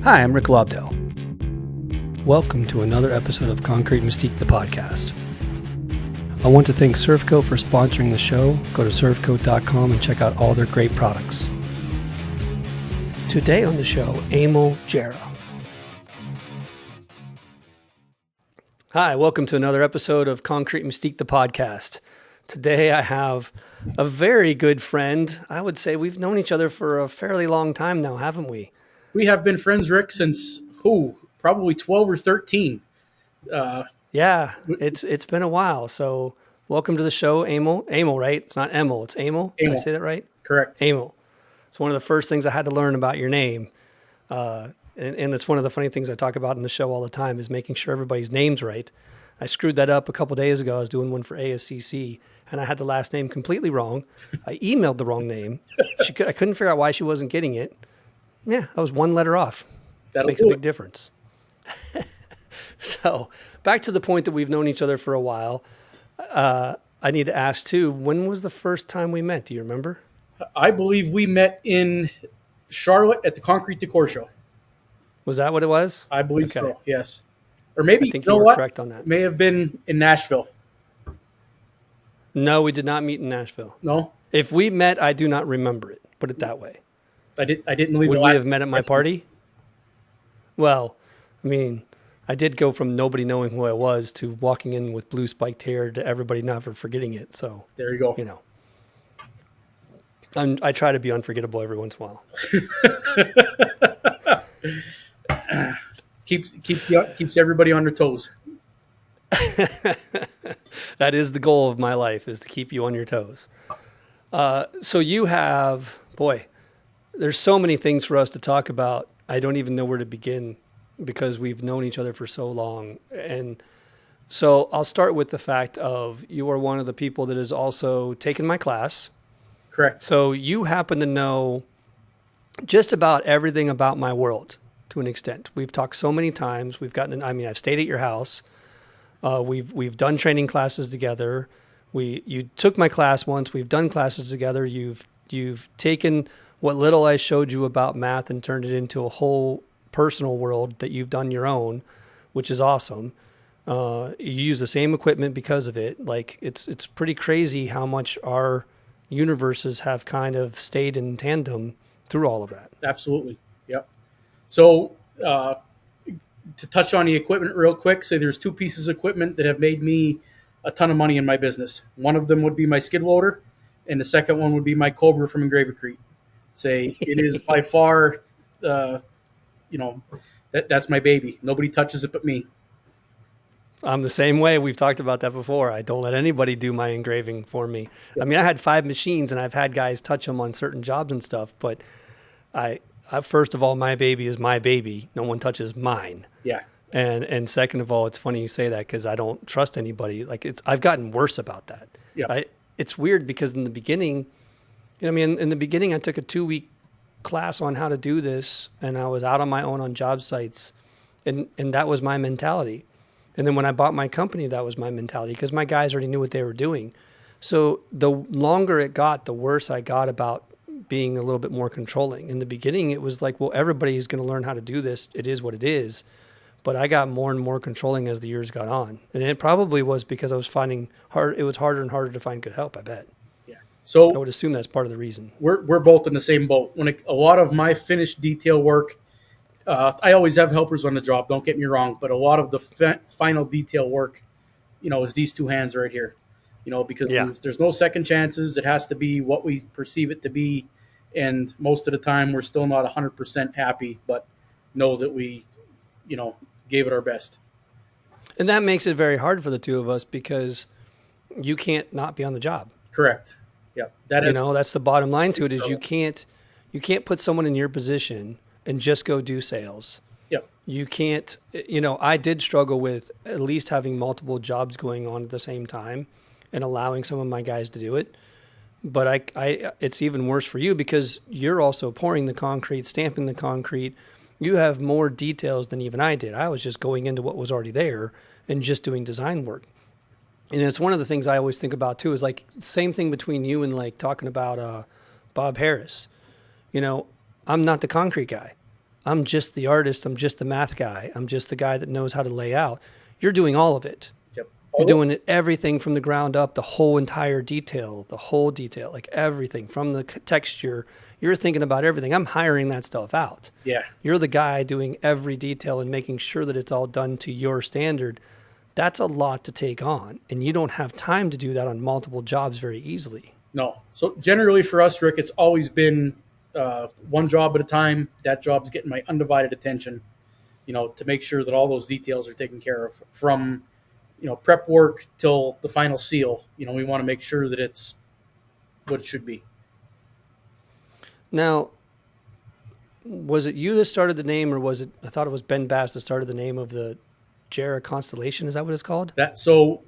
Hi, I'm Rick Lobdell. Welcome to another episode of Concrete Mystique, the podcast. I want to thank Surfcoat for sponsoring the show. Go to surfcoat.com and check out all their great products. Today on the show, Emil Gera. Hi, welcome to another episode of Concrete Mystique, the podcast. Today I have a very good friend. I would say we've known each other for a fairly long time now, haven't we? We have been friends, Rick, since, probably 12 or 13. Yeah, it's been a while. So welcome to the show, Emil. Emil, right? It's not Emil, it's Emil. Did I say that right? Correct. Emil. It's one of the first things I had to learn about your name. And it's one of the funny things I talk about in the show all the time is making sure everybody's name's right. I screwed that up a couple days ago. I was doing one for ASCC, and I had the last name completely wrong. I emailed the wrong name. I couldn't figure out why she wasn't getting it. Yeah, I was one letter off. That makes a big difference. So back to the point that we've known each other for a while. I need to ask, too, when was the first time we met? Do you remember? I believe we met in Charlotte at the Concrete Decor Show. Was that what it was? I believe so, yes. Or maybe, I think you were correct on that. May have been in Nashville. No, we did not meet in Nashville. No? If we met, I do not remember it. Put it that way. I didn't leave. Would we have met at my party? Well, I mean, I did go from nobody knowing who I was to walking in with blue spiked hair to everybody never forgetting it. So there you go. You know, I try to be unforgettable every once in a while. keeps everybody on their toes. That is the goal of my life, is to keep you on your toes. So you have, there's so many things for us to talk about. I don't even know where to begin because we've known each other for so long. And so I'll start with the fact of you are one of the people that has also taken my class. Correct. So you happen to know just about everything about my world to an extent. We've talked so many times. I've stayed at your house. We've done training classes together. You took my class once. We've done classes together. You've taken what little I showed you about math and turned it into a whole personal world that you've done your own, which is awesome. You use the same equipment because of it. Like it's pretty crazy how much our universes have kind of stayed in tandem through all of that. Absolutely. Yep. So to touch on the equipment real quick, say there's two pieces of equipment that have made me a ton of money in my business. One of them would be my skid loader, and the second one would be my Cobra from Engravicrete. Say it is by far, that's my baby. Nobody touches it but me. I'm the same way. We've talked about that before. I don't let anybody do my engraving for me. Yep. I mean, I had 5 machines, and I've had guys touch them on certain jobs and stuff, but I first of all, my baby is my baby. No one touches mine. Yeah. And second of all, it's funny you say that because I don't trust anybody. I've gotten worse about that. Yeah. It's weird because in the beginning, in the beginning, I took a 2-week class on how to do this, and I was out on my own on job sites, and that was my mentality. And then when I bought my company, that was my mentality because my guys already knew what they were doing. So the longer it got, the worse I got about being a little bit more controlling. In the beginning, it was like, well, everybody's going to learn how to do this. It is what it is. But I got more and more controlling as the years got on. And it probably was because I was finding it was harder and harder to find good help, I bet. Yeah. So I would assume that's part of the reason. We're both in the same boat. When a lot of my finished detail work, I always have helpers on the job, don't get me wrong, but a lot of the final detail work, is these two hands right here. Because there's no second chances. It has to be what we perceive it to be. And most of the time, we're still not 100% happy, but know that we, gave it our best. And that makes it very hard for the two of us because you can't not be on the job. Correct. Yeah. That's the bottom line to it is you can't put someone in your position and just go do sales. Yep. You can't, I did struggle with at least having multiple jobs going on at the same time and allowing some of my guys to do it. But it's even worse for you because you're also pouring the concrete, stamping the concrete. You have more details than even I did. I was just going into what was already there and just doing design work. And it's one of the things I always think about too, is like same thing between you and like talking about Bob Harris. I'm not the concrete guy. I'm just the artist. I'm just the math guy. I'm just the guy that knows how to lay out. You're doing all of it. Yep. You're doing it, everything from the ground up, the whole entire detail, like everything from the texture. You're thinking about everything. I'm hiring that stuff out. Yeah. You're the guy doing every detail and making sure that it's all done to your standard. That's a lot to take on. And you don't have time to do that on multiple jobs very easily. No. So generally for us, Rick, it's always been one job at a time. That job's getting my undivided attention, to make sure that all those details are taken care of from, prep work till the final seal. We want to make sure that it's what it should be. Now, was it you that started the name, or was it, I thought it was Ben Bass that started the name of the Gera constellation? Is that what it's called? So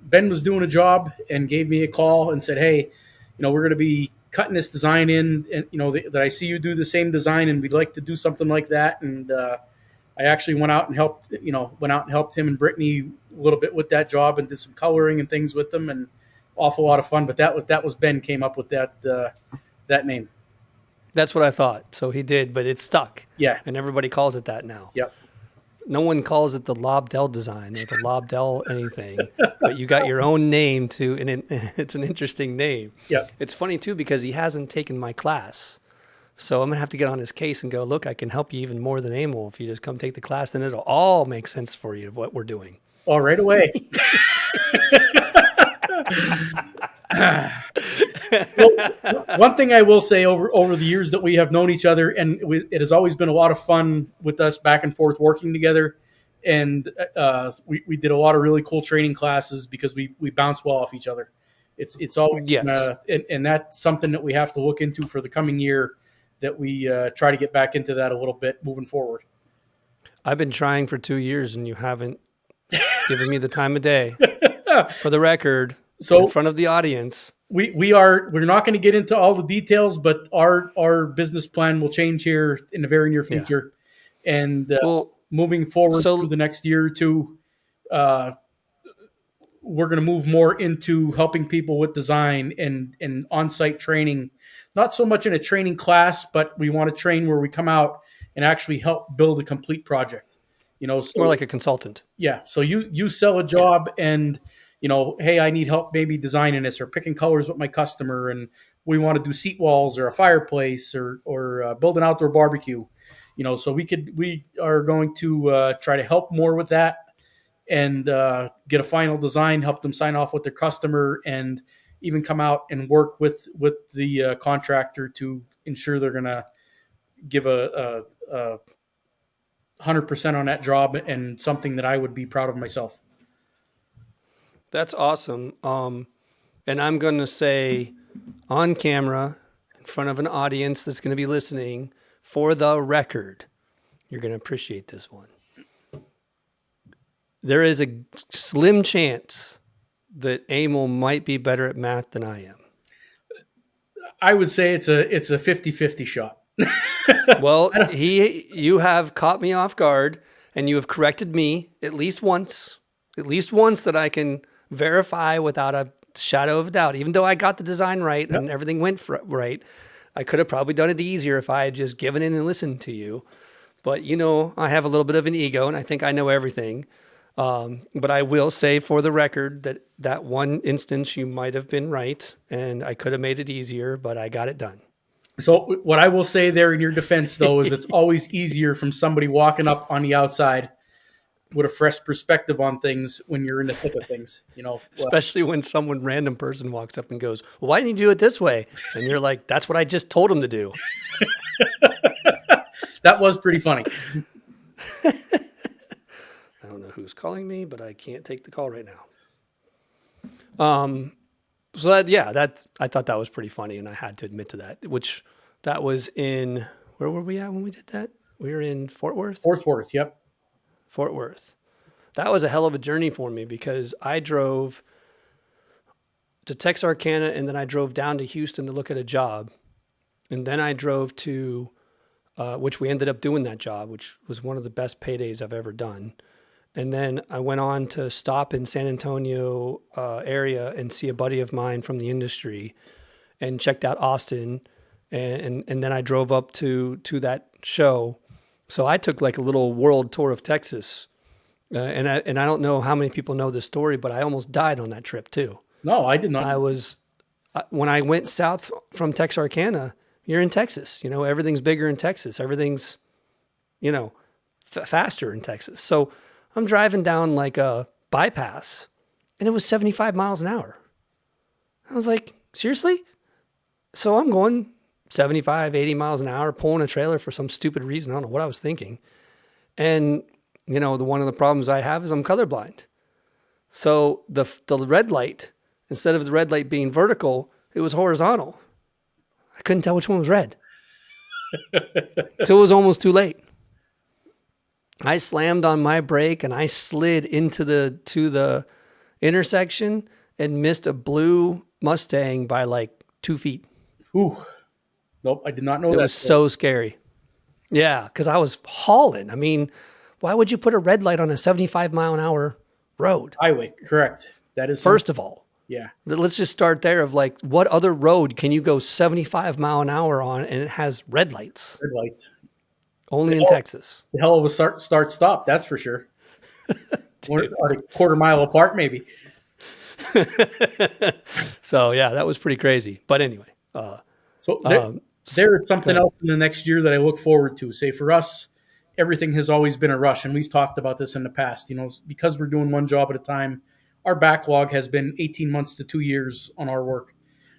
Ben was doing a job and gave me a call and said, hey, we're going to be cutting this design in, and that I see you do the same design, and we'd like to do something like that. And I actually went out and helped him and Brittany a little bit with that job and did some coloring and things with them, and awful lot of fun. But that was Ben came up with that name. That's what I thought. So he did, but it stuck. Yeah. And everybody calls it that now. Yep. No one calls it the Lobdell design or the Lobdell anything, but you got your own name too, and it's an interesting name. Yeah. It's funny too because he hasn't taken my class. So I'm going to have to get on his case and go, look, I can help you even more than Emil. If you just come take the class, then it'll all make sense for you, what we're doing. Oh, right away. Well, one thing I will say over the years that we have known each other, and it has always been a lot of fun with us back and forth working together. And we did a lot of really cool training classes because we bounce well off each other. It's always, yes. And that's something that we have to look into for the coming year, that we try to get back into that a little bit moving forward. I've been trying for 2 years and you haven't given me the time of day. For the record, so in front of the audience, we're not going to get into all the details, but our business plan will change here in the very near future. Yeah. And moving forward through the next year or two, we're going to move more into helping people with design and on-site training. Not so much in a training class, but we want to train where we come out and actually help build a complete project. So, more like a consultant. Yeah. So you sell a job and, hey, I need help maybe designing this or picking colors with my customer, and we want to do seat walls or a fireplace or build an outdoor barbecue. So we are going to try to help more with that and get a final design, help them sign off with their customer, and even come out and work with the contractor to ensure they're going to give a 100% on that job, and something that I would be proud of myself. That's awesome. And I'm going to say on camera in front of an audience that's going to be listening, for the record, you're going to appreciate this one. There is a slim chance that Emil might be better at math than I am. I would say it's a 50-50 shot. Well, you have caught me off guard, and you have corrected me at least once that I can verify without a shadow of a doubt. Even though I got the design right and everything went right, I could have probably done it easier if I had just given in and listened to you. But, I have a little bit of an ego, and I think I know everything. But I will say for the record that one instance you might have been right, and I could have made it easier, but I got it done. So what I will say there in your defense, though, is it's always easier from somebody walking up on the outside with a fresh perspective on things when you're in the thick of things, Especially when some random person walks up and goes, well, why didn't you do it this way? And you're like, that's what I just told him to do. That was pretty funny. I don't know who's calling me, but I can't take the call right now. So I thought that was pretty funny, and I had to admit to that, that was in, where were we at when we did that? We were in Fort Worth? Fort Worth, yep. Fort Worth. That was a hell of a journey for me because I drove to Texarkana, and then I drove down to Houston to look at a job. And then I drove to, which we ended up doing that job, which was one of the best paydays I've ever done. And then I went on to stop in San Antonio area and see a buddy of mine from the industry, and checked out Austin. And then I drove up to that show. So I took like a little world tour of Texas. And I don't know how many people know this story, but I almost died on that trip too. No, I did not. When I went south from Texarkana, you're in Texas. You know, everything's bigger in Texas. Everything's, you know, faster in Texas. So I'm driving down like a bypass and it was 75 miles an hour. I was like, seriously? So I'm going 75, 80 miles an hour, pulling a trailer for some stupid reason. I don't know what I was thinking. And, you know, one of the problems I have is I'm colorblind. So the red light, instead of the red light being vertical, it was horizontal. I couldn't tell which one was red. So it was almost too late. I slammed on my brake and I slid into the intersection and missed a blue Mustang by like 2 feet. Ooh. Nope, I did not know that. It was so scary. Yeah, because I was hauling. I mean, why would you put a red light on a 75 mile an hour road? Highway, correct. That is First of all. Yeah. Let's just start there of like, what other road can you go 75 mile an hour on and it has red lights? Red lights. Only in Texas. The hell of a start stop, that's for sure. Or a quarter mile apart, maybe. So yeah, that was pretty crazy. But anyway. There is something else in the next year that I look forward to. Say for us, everything has always been a rush, and we've talked about this in the past. You know, because we're doing one job at a time, our backlog has been 18 months to 2 years on our work.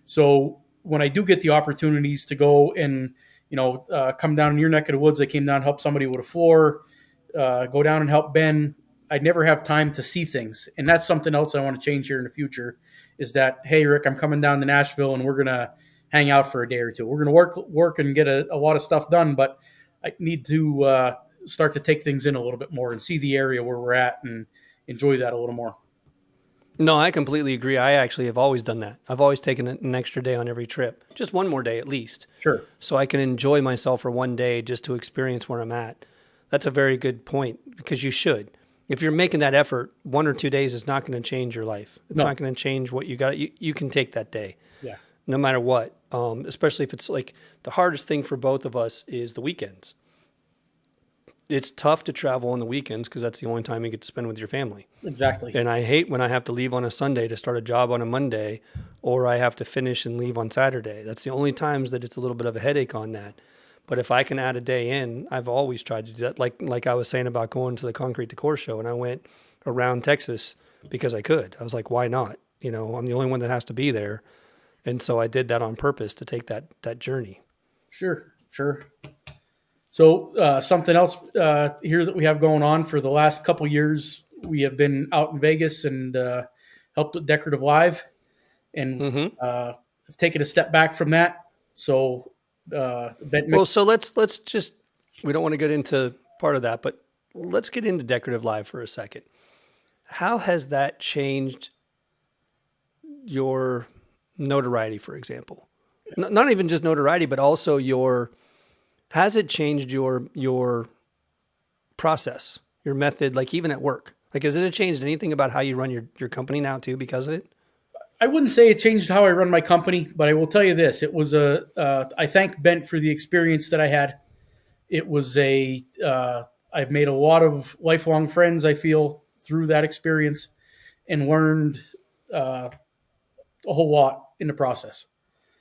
So when I do get the opportunities to go and, you know, come down in your neck of the woods, I came down and help somebody with a floor, go down and help Ben. I'd never have time to see things. And that's something else I want to change here in the future is that, hey, Rick, I'm coming down to Nashville and we're going to hang out for a day or two. We're going to work and get a lot of stuff done, but I need to start to take things in a little bit more and see the area where we're at and enjoy that a little more. No, I completely agree. I actually have always done that. I've always taken an extra day on every trip, just one more day at least. Sure. So I can enjoy myself for one day just to experience where I'm at. That's a very good point because you should. If you're making that effort, 1 or 2 days is not going to change your life. It's not going to change what you got. You can take that day. Yeah. No matter what, especially if it's like the hardest thing for both of us is the weekends. It's tough to travel on the weekends because that's the only time you get to spend with your family. Exactly. And I hate when I have to leave on a Sunday to start a job on a Monday, or I have to finish and leave on Saturday. That's the only times that it's a little bit of a headache on that. But if I can add a day in, I've always tried to do that. Like I was saying about going to the Concrete Decor show, and I went around Texas because I could. I was like, why not? You know, I'm the only one that has to be there. And so I did that on purpose to take that journey. Sure. So something else here that we have going on for the last couple years, we have been out in Vegas and helped with Decorative Live, and have taken a step back from that. So, so let's just, we don't want to get into part of that, but let's get into Decorative Live for a second. How has that changed your notoriety, for example? Not even just notoriety, but also has it changed your process, your method, like even at work? Like, has it changed anything about how you run your company now too because of it? I wouldn't say it changed how I run my company, but I will tell you this. It was I thank Bent for the experience that I had. It was I've made a lot of lifelong friends, I feel, through that experience and learned a whole lot in the process.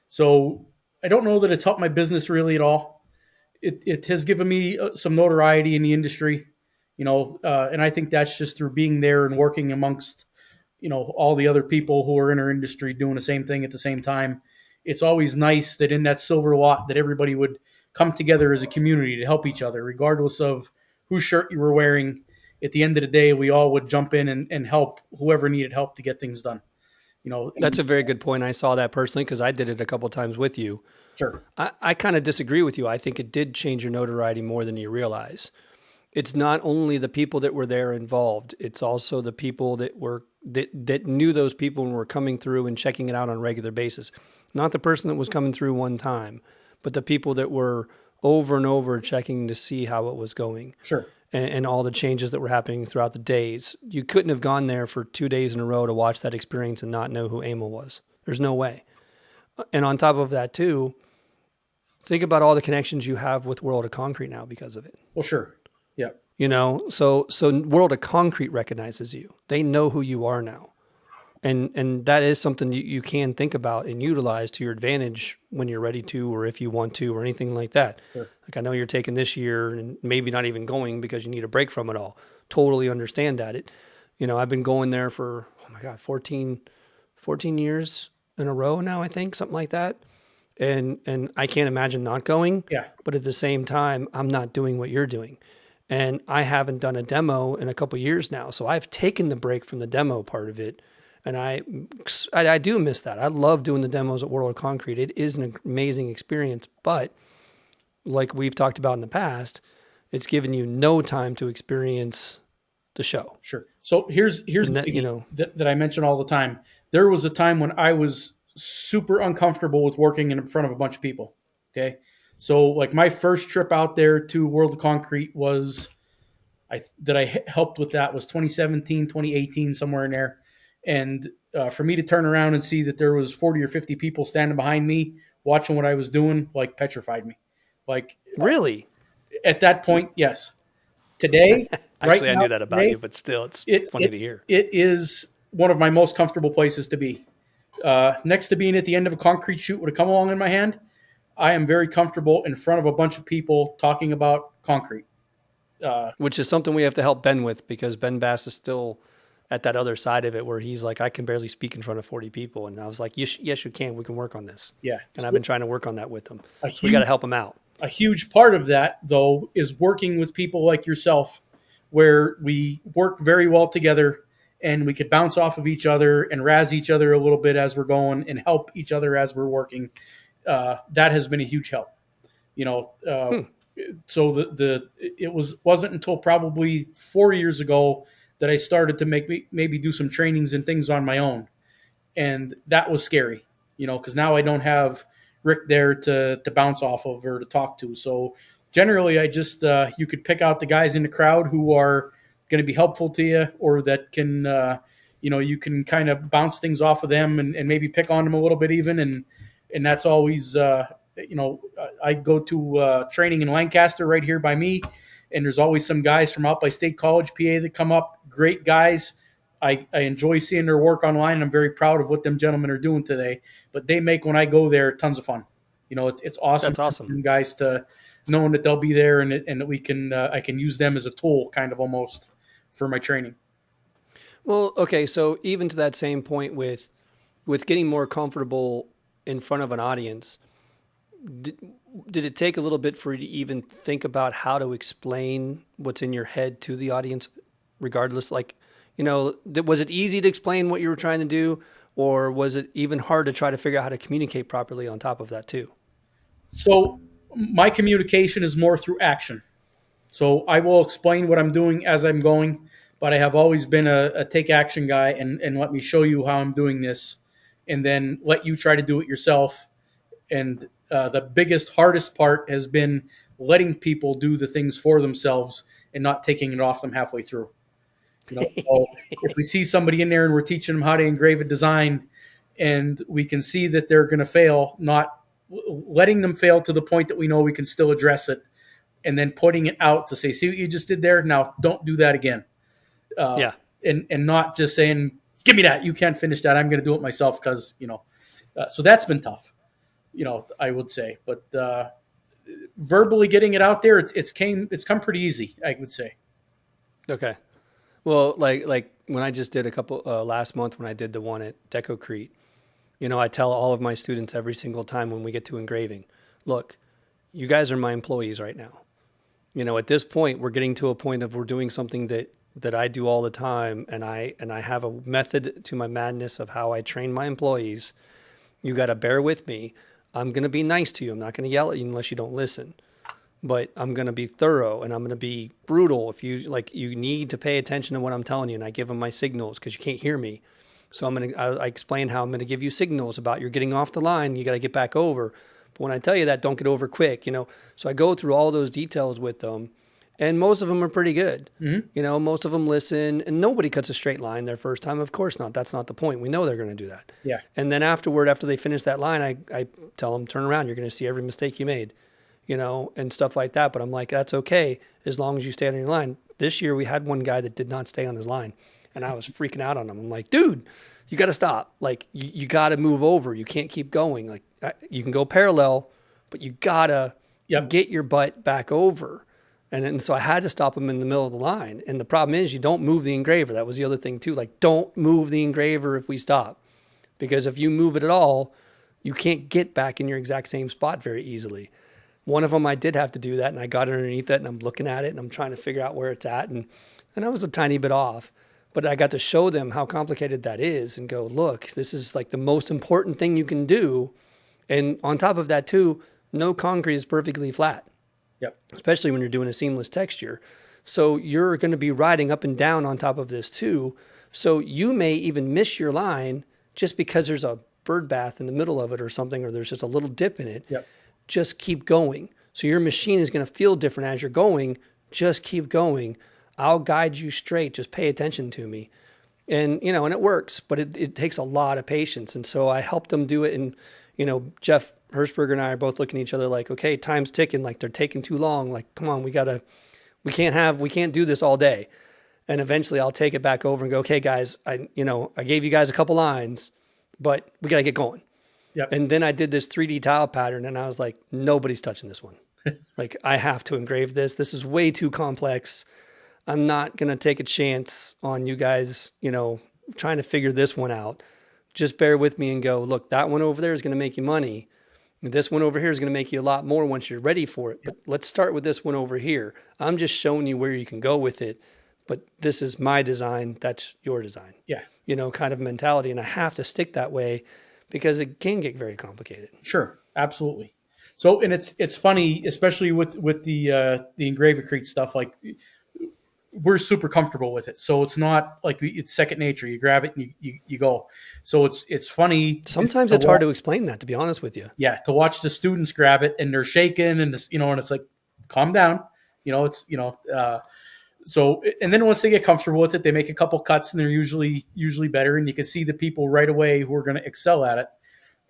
So I don't know that it's helped my business really at all. It has given me some notoriety in the industry, you know, and I think that's just through being there and working amongst, you know, all the other people who are in our industry doing the same thing at the same time. It's always nice that in that silver lot that everybody would come together as a community to help each other, regardless of whose shirt you were wearing. At the end of the day, we all would jump in and help whoever needed help to get things done. You know, that's a very good point. I saw that personally because I did it a couple of times with you. Sure. I kind of disagree with you. I think it did change your notoriety more than you realize. It's not only the people that were there involved. It's also the people that knew those people and were coming through and checking it out on a regular basis. Not the person that was coming through one time, but the people that were over and over checking to see how it was going. Sure. And all the changes that were happening throughout the days. You couldn't have gone there for 2 days in a row to watch that experience and not know who Emil was. There's no way. And on top of that too, Think about all the connections you have with World of Concrete now because of it. Well, sure. Yeah. So World of Concrete recognizes you. They know who you are now. And that is something you can think about and utilize to your advantage when you're ready to, or if you want to, or anything like that. Sure. Like I know you're taking this year and maybe not even going because you need a break from it all. Totally understand that. I've been going there for, oh my God, 14 years in a row now, I think, something like that. And I can't imagine not going. Yeah. But at the same time, I'm not doing what you're doing. And I haven't done a demo in a couple years now. So I've taken the break from the demo part of it. And I do miss that. I love doing the demos at World of Concrete. It is an amazing experience. But like we've talked about in the past, it's given you no time to experience the show. Sure. So here's that I mention all the time. There was a time when I was super uncomfortable with working in front of a bunch of people. Okay. So like my first trip out there to World of Concrete was I helped with that was 2017, 2018, somewhere in there. And for me to turn around and see that there was 40 or 50 people standing behind me watching what I was doing, like petrified me. Like really, at that point, yes. Today, actually, right I now, knew that about today, you, but still, it's funny to hear. It is one of my most comfortable places to be. Next to being at the end of a concrete chute with a come along in my hand, I am very comfortable in front of a bunch of people talking about concrete. Which is something we have to help Ben with because Ben Bass is still at that other side of it where he's like, I can barely speak in front of 40 people. And I was like, yes, you can. We can work on this. Yeah. And I've been trying to work on that with him. So we got to help him out. A huge part of that, though, is working with people like yourself where we work very well together and we could bounce off of each other and razz each other a little bit as we're going and help each other as we're working. That has been a huge help. So it wasn't until probably 4 years ago that I started to maybe do some trainings and things on my own. And that was scary, because now I don't have Rick there to bounce off of or to talk to. So generally I just, you could pick out the guys in the crowd who are going to be helpful to you or that can, you can kind of bounce things off of them and maybe pick on them a little bit even. And that's always, I go to training in Lancaster right here by me. And there's always some guys from out by State College, PA, that come up. Great guys. I enjoy seeing their work online. I'm very proud of what them gentlemen are doing today. But they make, when I go there, tons of fun. It's awesome. That's awesome. Guys to knowing that they'll be there and that we can I can use them as a tool, kind of almost, for my training. Well, okay. So even to that same point with getting more comfortable in front of an audience, did it take a little bit for you to even think about how to explain what's in your head to the audience, regardless? Like, was it easy to explain what you were trying to do, or was it even hard to try to figure out how to communicate properly on top of that too? So my communication is more through action. So I will explain what I'm doing as I'm going, but I have always been a take action guy and let me show you how I'm doing this and then let you try to do it yourself. And the biggest, hardest part has been letting people do the things for themselves and not taking it off them halfway through. So if we see somebody in there and we're teaching them how to engrave a design and we can see that they're going to fail, not letting them fail to the point that we know we can still address it and then putting it out to say, see what you just did there? Now don't do that again. And not just saying, give me that. You can't finish that. I'm going to do it myself because, so that's been tough. I would say, but verbally getting it out there, it's come pretty easy, I would say. Okay. Well, like when I just did a couple last month when I did the one at Decocrete, I tell all of my students every single time when we get to engraving, look, you guys are my employees right now. At this point, we're getting to a point of we're doing something that I do all the time, and I have a method to my madness of how I train my employees. You got to bear with me. I'm going to be nice to you. I'm not going to yell at you unless you don't listen. But I'm going to be thorough and I'm going to be brutal. If you need to pay attention to what I'm telling you, and I give them my signals because you can't hear me. So I explain how I'm going to give you signals about you're getting off the line. You got to get back over. But when I tell you that, don't get over quick, So I go through all those details with them. and most of them are pretty good. Mm-hmm. You know, most of them listen, and nobody cuts a straight line their first time. Of course not. That's not the point. We know they're going to do that. Yeah. And then afterward, after they finish that line, I tell them, turn around. You're going to see every mistake you made, you know, and stuff like that. But I'm like, that's okay as long as you stay on your line. This year, we had one guy that did not stay on his line, and I was freaking out on him. I'm like, dude, you got to stop. Like, you got to move over. You can't keep going. Like, you can go parallel, but you got to get your butt back over. And so I had to stop him in the middle of the line. And the problem is you don't move the engraver. That was the other thing too. Like, don't move the engraver if we stop. Because if you move it at all, you can't get back in your exact same spot very easily. One of them I did have to do that, and I got underneath it, and I'm looking at it, and I'm trying to figure out where it's at. And I was a tiny bit off. But I got to show them how complicated that is and go, look, this is like the most important thing you can do. And on top of that too, no concrete is perfectly flat. Yep. Especially when you're doing a seamless texture. So you're going to be riding up and down on top of this too. So you may even miss your line just because there's a bird bath in the middle of it or something, or there's just a little dip in it. Yep. Just keep going. So your machine is going to feel different as you're going. Just keep going. I'll guide you straight. Just pay attention to me. And, you know, and it works, but it takes a lot of patience. And so I helped them do it. And, you know, Jeff Hirschberger and I are both looking at each other like, okay, time's ticking. Like, they're taking too long. Like, come on, we can't do this all day. And eventually I'll take it back over and go, okay, guys, I gave you guys a couple lines, but we got to get going. Yep. And then I did this 3D tile pattern, and I was like, nobody's touching this one. Like, I have to engrave this. This is way too complex. I'm not going to take a chance on you guys, you know, trying to figure this one out. Just bear with me and go, look, that one over there is going to make you money. This one over here is going to make you a lot more once you're ready for it. But let's start with this one over here. I'm just showing you where you can go with it. But this is my design. That's your design. Yeah. You know, kind of mentality. And I have to stick that way because it can get very complicated. Sure. Absolutely. So, and it's funny, especially with the Engravicrete stuff, like we're super comfortable with it. So it's not like it's second nature. You grab it and you go. So it's funny. Sometimes it's hard to explain that, to be honest with you. Yeah. To watch the students grab it and they're shaking and this, you know, and it's like, calm down, you know, it's, you know, so, and then once they get comfortable with it, they make a couple cuts and they're usually better. And you can see the people right away who are going to excel at it.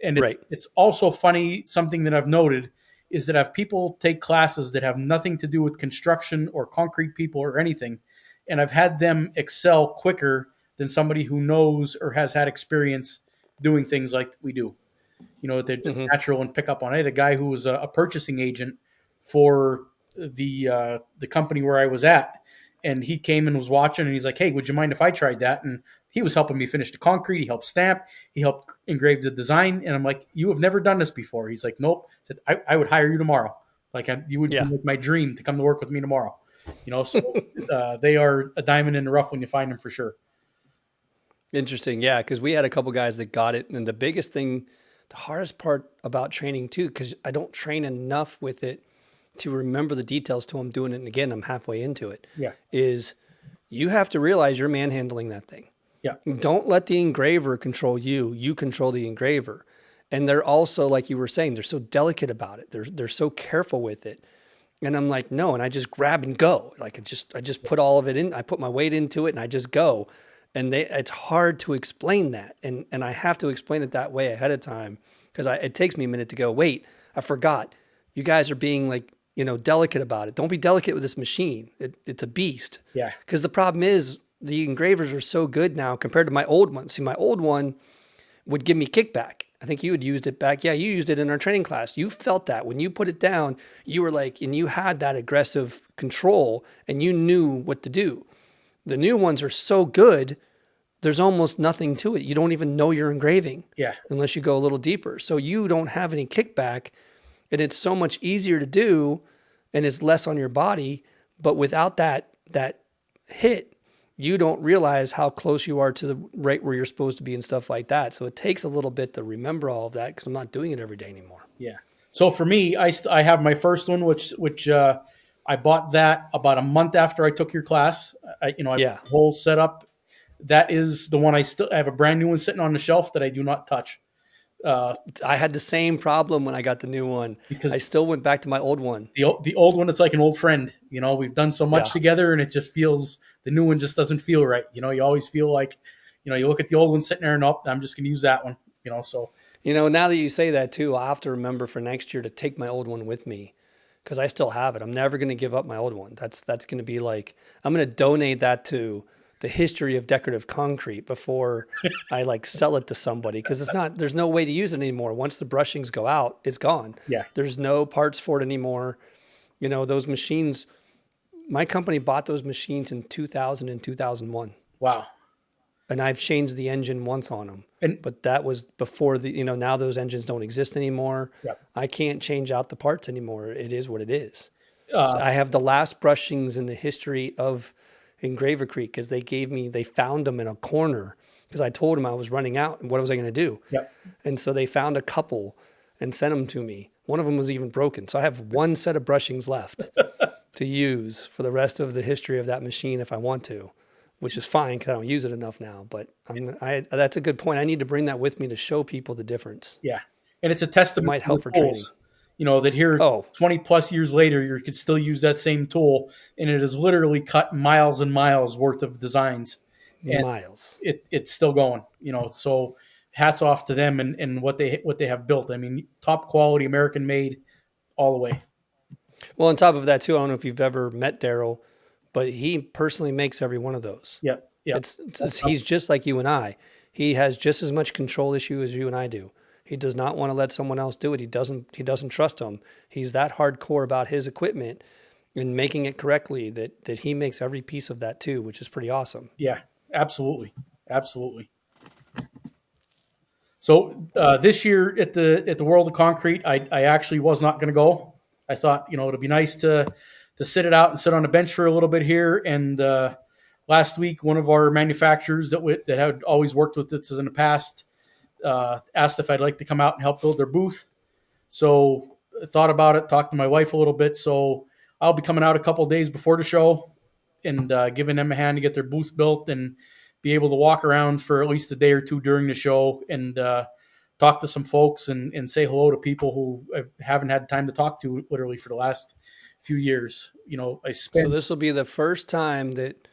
And it's also funny. Something that I've noted is that I've people take classes that have nothing to do with construction or concrete people or anything. And I've had them excel quicker than somebody who knows or has had experience doing things like we do. You know, they're just natural and pick up on it. I had a guy who was a purchasing agent for the company where I was at. And he came and was watching and he's like, hey, would you mind if I tried that? And he was helping me finish the concrete. He helped stamp. He helped engrave the design. And I'm like, you have never done this before. He's like, nope. I said, I would hire you tomorrow. Like you would be like my dream to come to work with me tomorrow. You know, so they are a diamond in the rough when you find them for sure. Interesting. Yeah. Cause we had a couple guys that got it. And the biggest thing, the hardest part about training too, cause I don't train enough with it to remember the details till I'm doing it. And again, I'm halfway into it. Yeah. Is you have to realize you're manhandling that thing. Yeah. Don't let the engraver control you. You control the engraver. And they're also, like you were saying, they're so delicate about it. They're so careful with it. And I'm like, no. And I just grab and go. Like I just put all of it in. I put my weight into it and I just go. And it's hard to explain that. And I have to explain it that way ahead of time because it takes me a minute to go, wait, I forgot. You guys are being like, you know, delicate about it. Don't be delicate with this machine. It's a beast. Yeah. Because the problem is the engravers are so good now compared to my old one. See, my old one would give me kickback. I think you had used it back. Yeah, you used it in our training class. You felt that when you put it down, you were like, and you had that aggressive control and you knew what to do. The new ones are so good, there's almost nothing to it. You don't even know you're engraving. Yeah. Unless you go a little deeper. So you don't have any kickback. And it's so much easier to do and it's less on your body. But without that hit, you don't realize how close you are to the right where you're supposed to be and stuff like that. So it takes a little bit to remember all of that because I'm not doing it every day anymore. Yeah. So for me, I have my first one, which I bought that about a month after I took your class. I have the whole setup. That is the one I have a brand new one sitting on the shelf that I do not touch. I had the same problem when I got the new one. because I still went back to my old one. the old one, it's like an old friend. We've done so much Yeah. together, and it just feels the new one just doesn't feel right. You always feel like, you look at the old one sitting there, and I'm just going to use that one. So Now that you say that too, I'll have to remember for next year to take my old one with me because I still have it. I'm never going to give up my old one. That's going to be like, I'm going to donate that to the history of decorative concrete before I like sell it to somebody because there's no way to use it anymore. Once the brushings go out, it's gone. yeah, There's no parts for it anymore. Those machines, my company bought those machines in 2000 and 2001. wow. And I've changed the engine once on them, And but that was before now those engines don't exist anymore. yeah, I can't change out the parts anymore. It is what it is. So uh, I have the last brushings in the history of Engraver Creek because they found them in a corner because I told them I was running out and what was I going to do? yeah, And so they found a couple and sent them to me. One of them was even broken. So I have one set of brushings left to use for the rest of the history of that machine if I want to, which is fine because I don't use it enough now. But that's a good point. I need to bring that with me to show people the difference. yeah. And it's a It testament might to the help for training. tools. That here, Oh, 20 plus years later, you could still use that same tool, and it has literally cut miles and miles worth of designs, and miles. it's still going. So hats off to them and what they have built. I mean, top quality, American made, all the way. Well, on top of that, too, I don't know if you've ever met Daryl, but he personally makes every one of those. Yeah, yeah, He's just like you and I. He has just as much control issue as you and I do. He does not want to let someone else do it. He doesn't trust them. He's that hardcore about his equipment and making it correctly that he makes every piece of that too, which is pretty awesome. yeah. Absolutely, absolutely. So this year at the World of Concrete, I actually was not going to go. I thought it'd be nice to sit it out and sit on a bench for a little bit here. And last week, one of our manufacturers that had always worked with us in the past asked if I'd like to come out and help build their booth. So I thought about it, talked to my wife a little bit. So I'll be coming out a couple of days before the show and giving them a hand to get their booth built and be able to walk around for at least a day or two during the show and talk to some folks and say hello to people who I haven't had time to talk to literally for the last few years. So this will be the first time that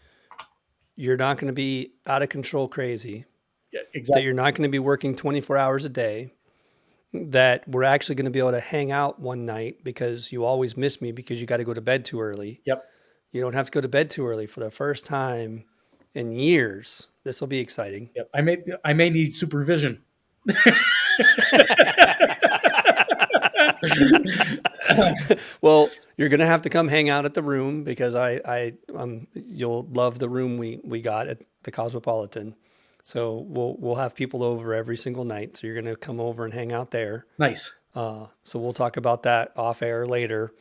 you're not going to be out of control crazy, yeah, that exactly. you're not going to be working 24 hours a day, that we're actually going to be able to hang out one night because you always miss me because you got to go to bed too early. Yep. You don't have to go to bed too early for the first time in years. This will be exciting. Yep. I may need supervision. Well, you're going to have to come hang out at the room because you'll love the room we got at the Cosmopolitan. So we'll have people over every single night. So you're going to come over and hang out there. Nice. So we'll talk about that off air later.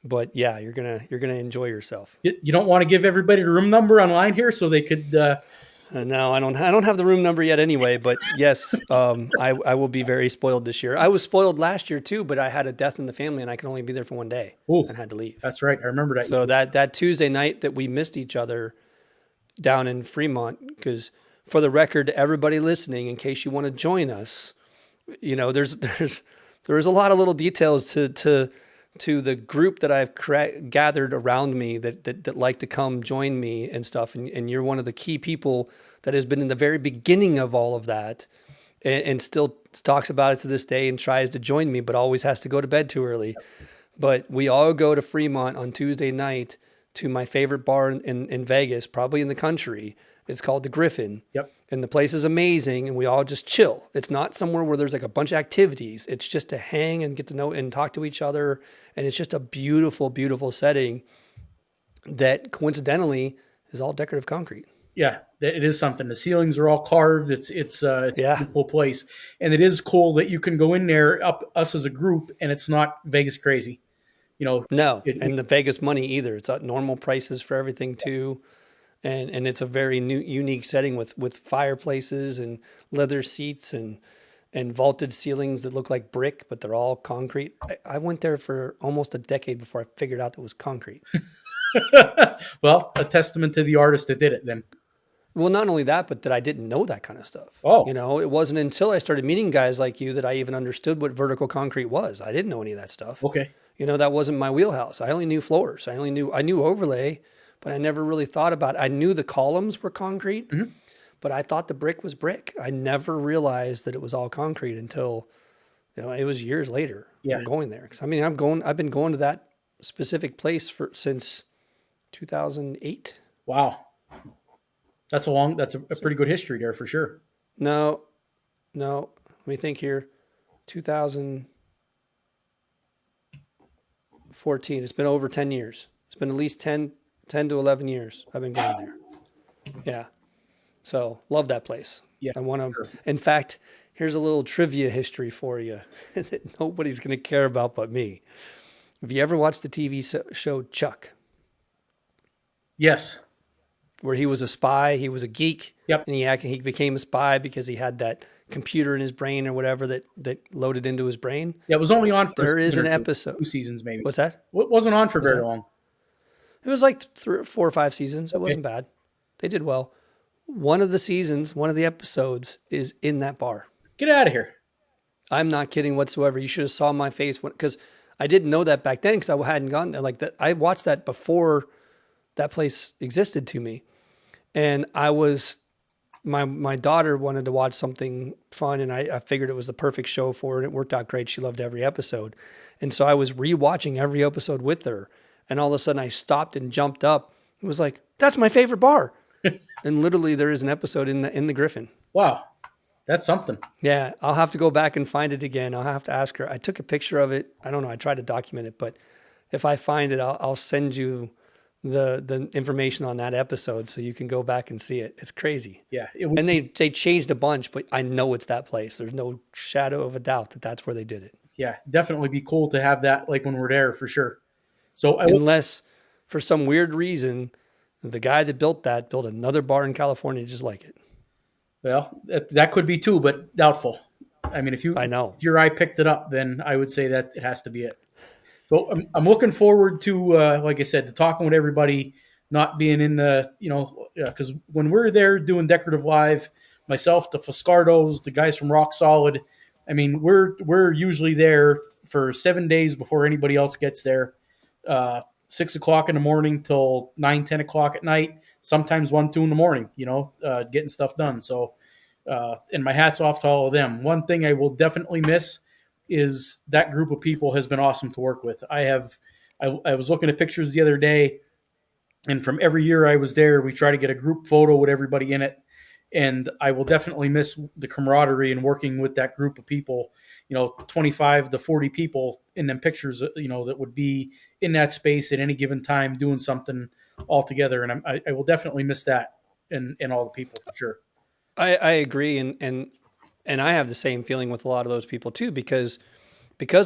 But yeah, you're gonna enjoy yourself. You don't want to give everybody the room number online here so they could. No, I don't have the room number yet anyway. But yes, I will be very spoiled this year. I was spoiled last year too, but I had a death in the family and I could only be there for one day Ooh, and had to leave. That's right. I remember that. So that Tuesday night that we missed each other down in Fremont, because for the record, to everybody listening, in case you want to join us, there's a lot of little details to the group that I've gathered around me that like to come join me and stuff. And you're one of the key people that has been in the very beginning of all of that and still talks about it to this day and tries to join me, but always has to go to bed too early. But we all go to Fremont on Tuesday night to my favorite bar in Vegas, probably in the country. It's called the Griffin. Yep. And the place is amazing, and we all just chill. It's not somewhere where there's like a bunch of activities. It's just to hang and get to know and talk to each other. And it's just a beautiful, beautiful setting that coincidentally is all decorative concrete. Yeah, it is something. The ceilings are all carved. It's a Yeah. beautiful place, and it is cool that you can go in there, us as a group, and it's not Vegas crazy. No, and the Vegas money either. It's at normal prices for everything too. And it's a very unique setting with fireplaces and leather seats and vaulted ceilings that look like brick, but they're all concrete. I went there for almost a decade before I figured out it was concrete. Well, a testament to the artist that did it then. Well, not only that, but that I didn't know that kind of stuff. Oh, It wasn't until I started meeting guys like you that I even understood what vertical concrete was. I didn't know any of that stuff. okay. That wasn't my wheelhouse. I only knew floors. I knew overlay, but I never really thought about it. I knew the columns were concrete, Hmm. but I thought the brick was brick. I never realized that it was all concrete until, it was years later Yeah. from going there. Cause I've been going to that specific place since 2008. Wow. That's a pretty good history there for sure. No, no, let me think here. 2014. It's been over 10 years. It's been at least 10 to 11 years I've been going there. Yeah. So love that place. Yeah. I want to, Sure. in fact, here's a little trivia history for you that nobody's going to care about but me. Have you ever watched the TV show Chuck, Yes. where he was a spy? He was a geek, Yep. and he became a spy because he had that computer in his brain or whatever that loaded into his brain. Yeah, it was only on for a There is season an or two, episode. 2 seasons maybe. What's that? It wasn't on for very that? long. It was like 4 or 5 seasons. It Okay. wasn't bad. They did well. One of the episodes is in that bar. Get out of here. I'm not kidding whatsoever. You should have saw my face because I didn't know that back then because I hadn't gone there like that. I watched that before that place existed to me, and my daughter wanted to watch something fun, and I figured it was the perfect show for her, and it worked out great. She loved every episode, and so I was rewatching every episode with her, and all of a sudden I stopped and jumped up. It was like, that's my favorite bar, and literally there is an episode in the Griffin. Wow. That's something. Yeah, I'll have to go back and find it again. I'll have to ask her. I took a picture of it. I don't know. I tried to document it, but if I find it, I'll send you the information on that episode so you can go back and see it. It's crazy. Yeah. And they changed a bunch, but I know it's that place. There's no shadow of a doubt that that's where they did it. Yeah, definitely be cool to have that like when we're there for sure. So Unless for some weird reason, the guy that built another bar in California just like it. well, that could be too, but doubtful. I mean, I know. if your eye picked it up, then I would say that it has to be it. So I'm looking forward to, like I said, to talking with everybody, not being in the, because when we're there doing Decorative Live, myself, the Foscardos, the guys from Rock Solid, I mean, we're usually there for 7 days before anybody else gets there. 6 o'clock in the morning till 9, 10 o'clock at night, sometimes 1, 2 in the morning, getting stuff done. So, and my hat's off to all of them. One thing I will definitely miss is that group of people has been awesome to work with. I was looking at pictures the other day, and from every year I was there, we try to get a group photo with everybody in it. And I will definitely miss the camaraderie and working with that group of people, 25 to 40 people in them pictures, that would be in that space at any given time doing something all together. And I will definitely miss that and all the people for sure. I agree, and I have the same feeling with a lot of those people too, because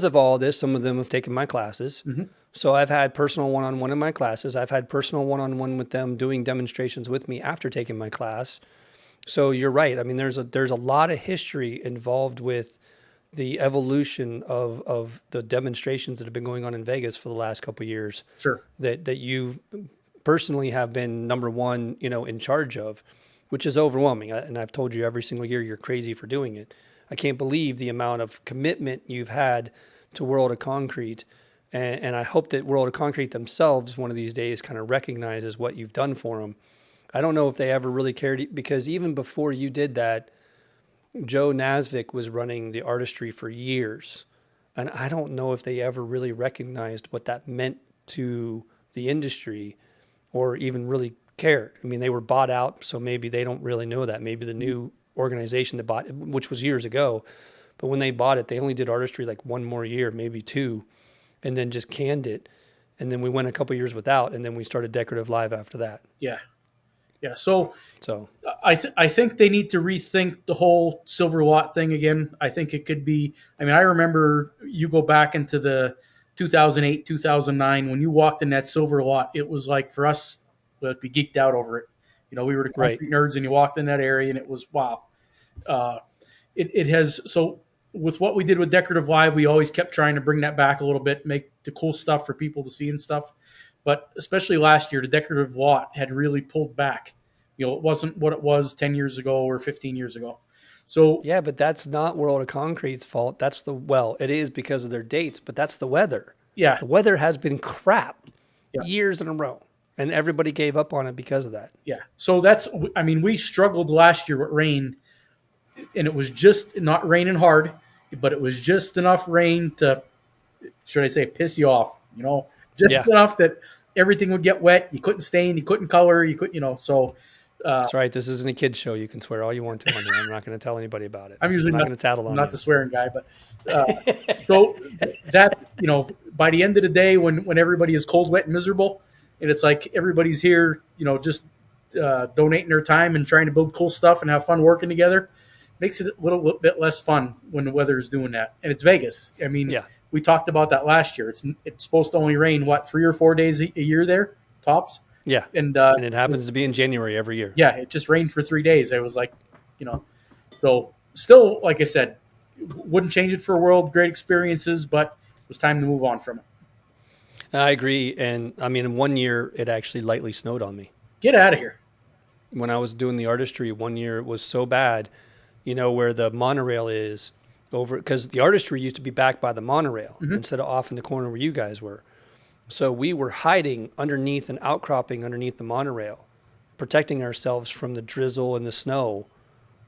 of all this, some of them have taken my classes. Mm-hmm. So I've had personal one-on-one in my classes. I've had personal one-on-one with them doing demonstrations with me after taking my class. So you're right. I mean, there's a lot of history involved with the evolution of the demonstrations that have been going on in Vegas for the last couple of years. Sure. That you personally have been number one, in charge of, which is overwhelming. And I've told you every single year you're crazy for doing it. I can't believe the amount of commitment you've had to World of Concrete. And I hope that World of Concrete themselves one of these days kind of recognizes what you've done for them. I don't know if they ever really cared, because even before you did that, Joe Nasvik was running the artistry for years. And I don't know if they ever really recognized what that meant to the industry or even really cared. I mean, they were bought out, so maybe they don't really know that. Maybe the new organization that bought it, which was years ago, but when they bought it, they only did artistry like one more year, maybe two, and then just canned it. And then we went a couple years without, and then we started Decorative Live after that. Yeah. Yeah. So So I think they need to rethink the whole Silver Lot thing again. I think it could be. I mean, I remember you go back into the 2008, 2009 when you walked in that Silver Lot. It was like for us, we geeked out over it. We were the concrete nerds, and you walked in that area, and it was wow. It has so with what we did with Decorative Live, we always kept trying to bring that back a little bit, make the cool stuff for people to see and stuff. But especially last year, the Decorative Lot had really pulled back It wasn't what it was 10 years ago or 15 years ago. So Yeah, but that's not World of Concrete's fault. That's well, it is because of their dates, but that's the weather. yeah, The weather has been crap yeah, years in a row, and everybody gave up on it because of that. yeah. So I mean, we struggled last year with rain, and it was just not raining hard, but it was just enough rain to, should I say, piss you off, just Yeah, enough that everything would get wet. You couldn't stain, you couldn't color, you could, so that's right. This isn't a kid's show. You can swear all you want to on here. I'm not going to tell anybody about it. I'm I'm usually not not, going to tattle I'm on not you. the swearing guy, but so that, by the end of the day, when everybody is cold, wet, and miserable, and it's like everybody's here, just donating their time and trying to build cool stuff and have fun working together, makes it a little bit less fun when the weather is doing that. And it's Vegas. I mean, Yeah, we talked about that last year. It's supposed to only rain, what, 3 or 4 days a year there, tops? yeah. And And it happens to be in January every year. yeah, it just rained for 3 days. I was like, you know, so still, like I said, wouldn't change it for a world. Great experiences, but it was time to move on from it. I agree. And I mean, in one year, it actually lightly snowed on me. Get out of here. When I was doing the artistry, one year it was so bad, where the monorail is over, because the artistry used to be back by the monorail instead of off in the corner where you guys were. So we were hiding underneath an outcropping underneath the monorail, protecting ourselves from the drizzle and the snow.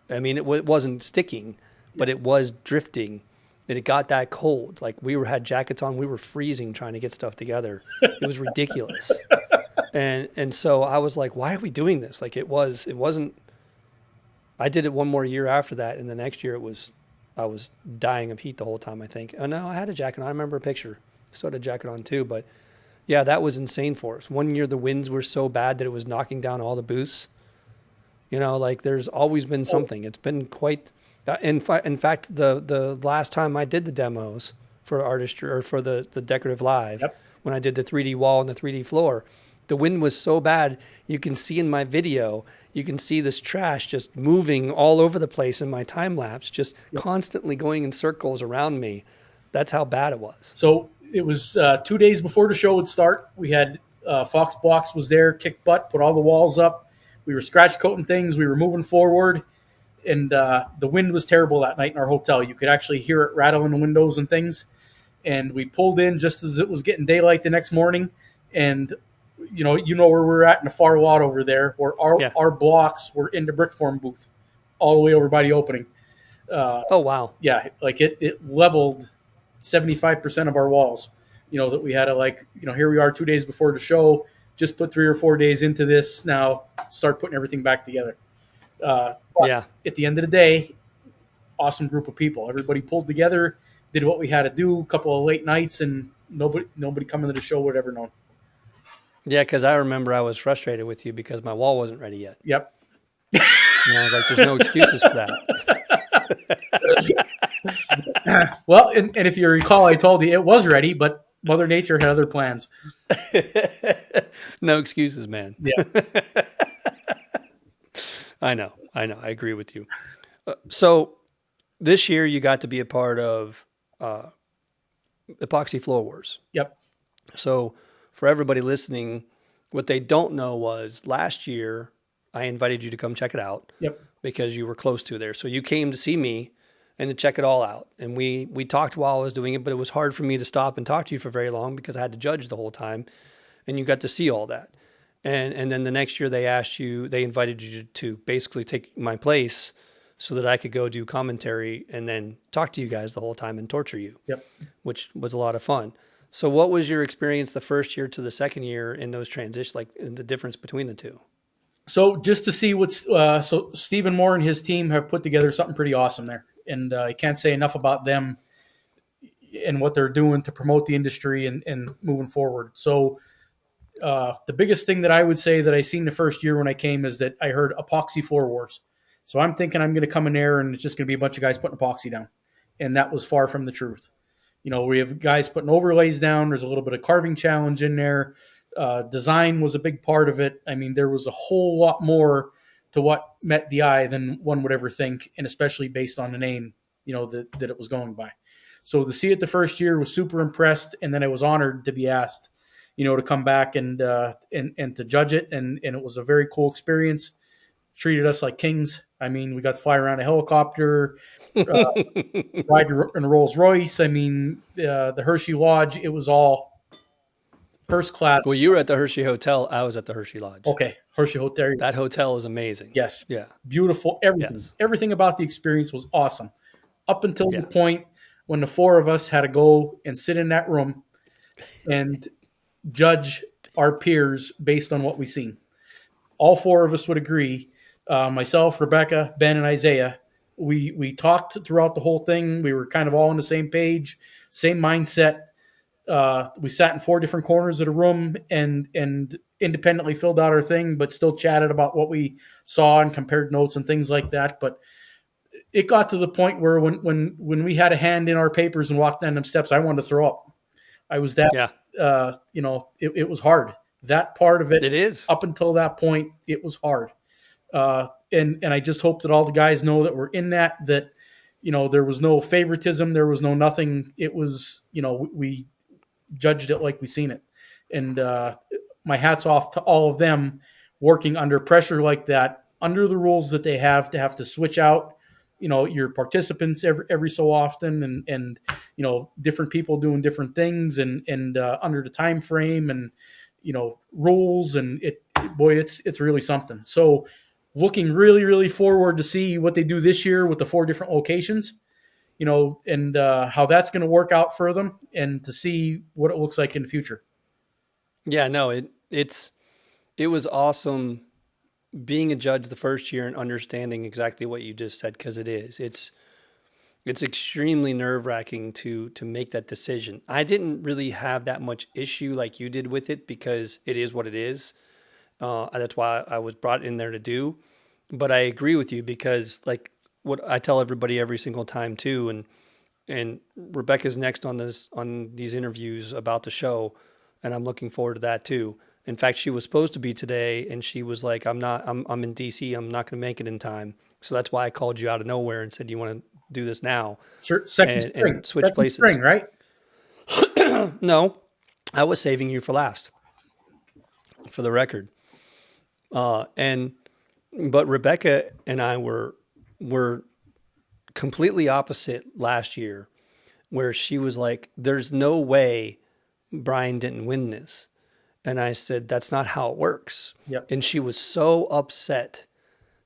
I mean, it wasn't sticking, but it was drifting. And it got that cold. Like had jackets on, we were freezing trying to get stuff together. It was ridiculous. And so I was like, why are we doing this? Like it wasn't. I did it one more year after that, and the next year I was dying of heat the whole time. I think. Oh no, I had a jacket on. I remember a picture. Still had a jacket on too, but yeah, that was insane for us. One year the winds were so bad that it was knocking down all the booths. Like there's always been something. It's been quite. In fact, the last time I did the demos for artistry or for the decorative live, Yep. when I did the 3D wall and the 3D floor, the wind was so bad. You can see in my video, you can see this trash just moving all over the place in my time lapse, just constantly going in circles around me. That's how bad it was. So it was 2 days before the show would start. We had Fox Box was there, kicked butt, put all the walls up. We were scratch coating things. We were moving forward. And the wind was terrible that night in our hotel. You could actually hear it rattle in the windows and things. And we pulled in just as it was getting daylight the next morning. And where we're at in the far lot over there, where our blocks were in the brick form booth, all the way over by the opening. Oh wow! Yeah, like it leveled 75% of our walls. That we had to here we are 2 days before the show. Just put 3 or 4 days into this. Now start putting everything back together. Yeah. At the end of the day, awesome group of people. Everybody pulled together, did what we had to do. A couple of late nights, and nobody coming to the show would ever known. Yeah, because I remember I was frustrated with you because my wall wasn't ready yet. Yep. And I was like, there's no excuses for that. Well, and if you recall, I told you it was ready, but Mother Nature had other plans. No excuses, man. Yeah. I know. I agree with you. So this year you got to be a part of Epoxy Floor Wars. Yep. So for everybody listening, what they don't know was last year I invited you to come check it out. Yep. Because you were close to there. So you came to see me and to check it all out. And we talked while I was doing it, but it was hard for me to stop and talk to you for very long because I had to judge the whole time. And you got to see all that. And then the next year they invited you to basically take my place so that I could go do commentary and then talk to you guys the whole time and torture you. Yep. Which was a lot of fun. So what was your experience the first year to the second year in those transitions, like in the difference between the two? So just to see so Stephen Moore and his team have put together something pretty awesome there. And I can't say enough about them and what they're doing to promote the industry and moving forward. So the biggest thing that I would say that I seen the first year when I came is that I heard epoxy floor wars. So I'm thinking I'm going to come in there and it's just going to be a bunch of guys putting epoxy down. And that was far from the truth. We have guys putting overlays down. There's a little bit of carving challenge in there. Design was a big part of it. I mean, there was a whole lot more to what met the eye than one would ever think, and especially based on the name, that it was going by. So to see it the first year was super impressed, and then I was honored to be asked, to come back and to judge it, and it was a very cool experience. treated us like kings. I mean, we got to fly around a helicopter, ride in a Rolls Royce. I mean, the Hershey Lodge, it was all first class. Well, you were at the Hershey Hotel. I was at the Hershey Lodge. Okay, Hershey Hotel. That hotel is amazing. Yes. Yeah. Beautiful. Everything. Yes. Everything about the experience was awesome. Up until Yeah. the point when the four of us had to go and sit in that room and judge our peers based on what we seen. All four of us would agree. Myself, Rebecca, Ben, and Isaiah. We talked throughout the whole thing. We were kind of all on the same page, same mindset. We sat in four different corners of the room and independently filled out our thing, but still chatted about what we saw and compared notes and things like that. But it got to the point where when we had a hand in our papers and walked down them steps, I wanted to throw up. I was that, Yeah. It was hard. That part of it, It is. up until that point, it was hard. And I just hope that all the guys know that we're in that, there was no favoritism. There was no nothing. It was, we judged it like we seen it. And my hat's off to all of them working under pressure like that, under the rules that they have to switch out, your participants every so often and different people doing different things and under the time frame and, rules. And it's really something. So looking really, really forward to see what they do this year with the four different locations, and how that's going to work out for them and to see what it looks like in the future. Yeah, no, it was awesome being a judge the first year and understanding exactly what you just said, because it's extremely nerve-wracking to make that decision. I didn't really have that much issue like you did with it because it is what it is. That's why I was brought in there to do. But I agree with you because like what I tell everybody every single time too, and Rebecca's next on these interviews about the show, and I'm looking forward to that too. In fact, she was supposed to be today, and she was like, I'm in DC. I'm not going to make it in time. So that's why I called you out of nowhere and said, you want to do this now? Sure. Second switch places. Spring, right? No, I was saving you for last, for the record. But Rebecca and I were completely opposite last year, where she was like, there's no way Brian didn't win this. And I said, that's not how it works. Yep. And she was so upset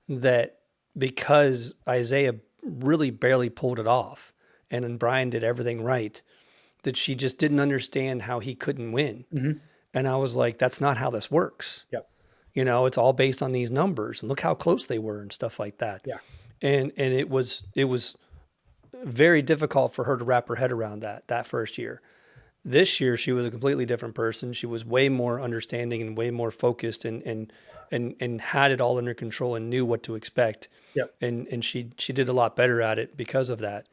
that because Isaiah really barely pulled it off and then Brian did everything right, that she just didn't understand how he couldn't win. Mm-hmm. And I was like, that's not how this works. Yep. It's all based on these numbers and look how close they were and stuff like that. Yeah. And it was very difficult for her to wrap her head around that first year. This year, she was a completely different person. She was way more understanding and way more focused and had it all under control and knew what to expect. Yep. And she did a lot better at it because of that.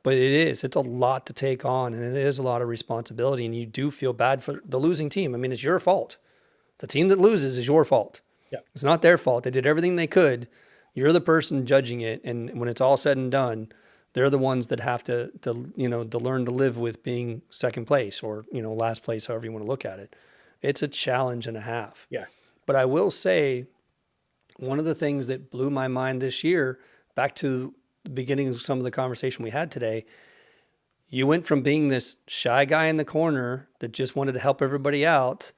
But it's a lot to take on, and it is a lot of responsibility, and you do feel bad for the losing team. I mean, it's your fault. The team that loses is your fault. Yep. It's not their fault. They did everything they could. You're the person judging it, and when it's all said and done, they're the ones that have to learn to live with being second place or, last place, however you want to look at it. It's a challenge and a half. Yeah. But I will say one of the things that blew my mind this year, back to the beginning of some of the conversation we had today, you went from being this shy guy in the corner that just wanted to help everybody out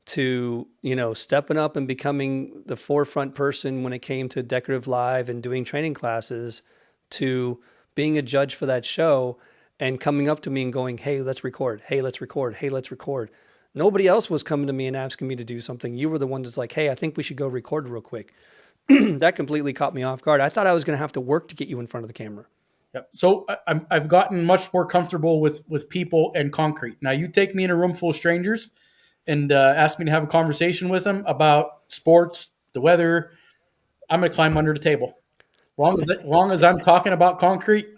to, stepping up and becoming the forefront person when it came to Decorative Live and doing training classes, to being a judge for that show and coming up to me and going, hey, let's record. Hey, let's record. Hey, let's record. Nobody else was coming to me and asking me to do something. You were the one that's like, hey, I think we should go record real quick. That completely caught me off guard. I thought I was going to have to work to get you in front of the camera. Yep. So I've gotten much more comfortable with people and concrete. Now, you take me in a room full of strangers and ask me to have a conversation with them about sports, the weather, I'm going to climb under the table. Long as I'm talking about concrete,